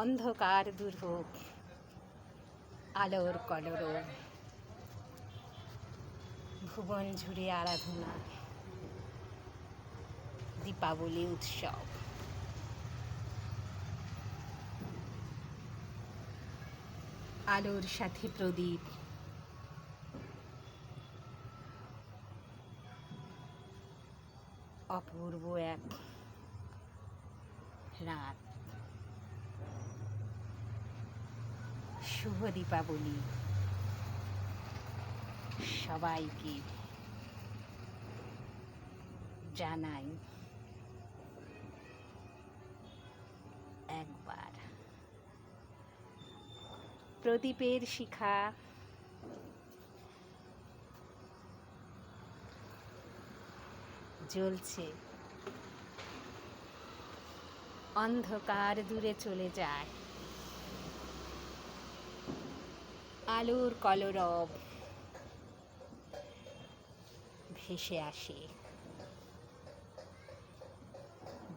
অন্ধকার দূর হোক, আলোর কলরব, ভুবন জুড়ে আরাধনা, দীপাবলি উৎসব। আলোর সাথে প্রদীপ, অপূর্ব এক রাত। শুভ দীপাবলি সবাইকে জানাই একবার। প্রদীপের শিখা জ্বলছে, অন্ধকার দূরে চলে যায়, আলোর কলরব ভেসে আসে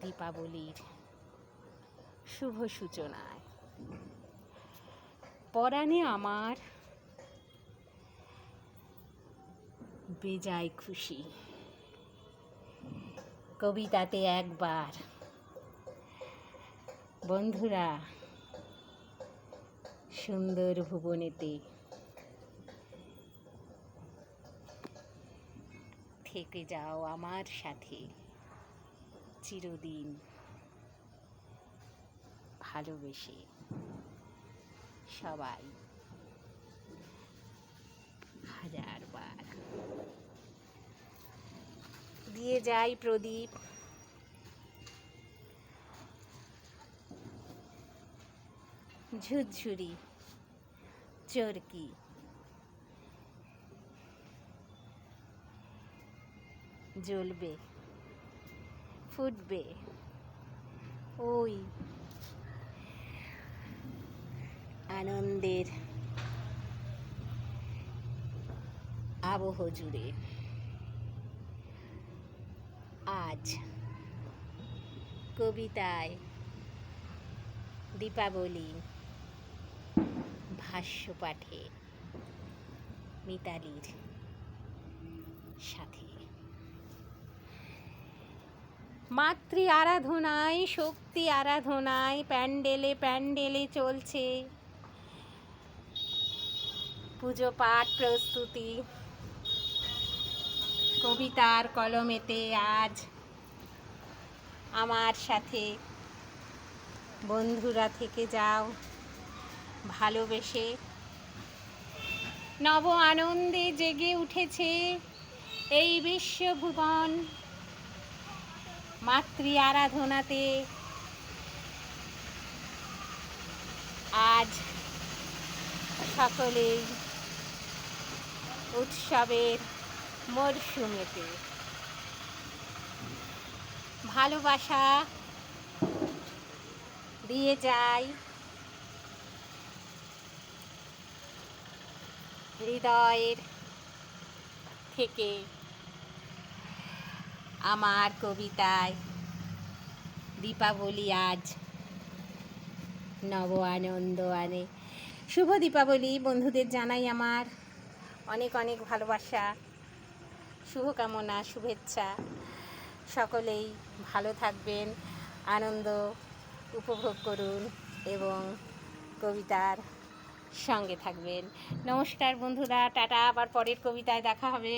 দীপাবলির শুভ সূচনায়। পরাণে আমার বেজায় খুশি। কবিতাতে একবার বন্ধুরা, সুন্দর ভুবনেতে থেকে যাও আমার সাথে চিরদিন, ভালোবেসে সবাই হাজারবার দিয়ে যাই প্রদীপ। ঝুরঝুরি চরকি জ্বলবে, ফুটবে ওই আনন্দের আবহ জুড়ে। আজ কবিতায় দীপাবলি ভাষ্য পাঠে মিতালির সাথে। মাতৃ আরাধনায়, শক্তি আরাধনায় প্যান্ডেলে প্যান্ডেলে চলছে পুজো পাঠ প্রস্তুতি। কবিতার কলমেতে আজ আমার সাথে বন্ধুরা থেকে যাও ভালোবেসে। নব আনন্দে জেগে উঠেছে এই বিশ্বভুবন, মাতৃ আরাধনাতে আজ সকলেই উৎসবের মরশুমেতে ভালোবাসা দিয়ে যাই হৃদয়ের থেকে। আমার কবিতায় দীপাবলি আজ নব আনন্দ আনে। শুভ দীপাবলি বন্ধুদের জানাই আমার অনেক অনেক ভালোবাসা, শুভকামনা, শুভেচ্ছা। সকলেই ভালো থাকবেন, আনন্দ উপভোগ করুন এবং কবিতার সঙ্গে থাকবেন। নমস্কার বন্ধুরা, টাটা। আবার পরের কবিতায় দেখা হবে।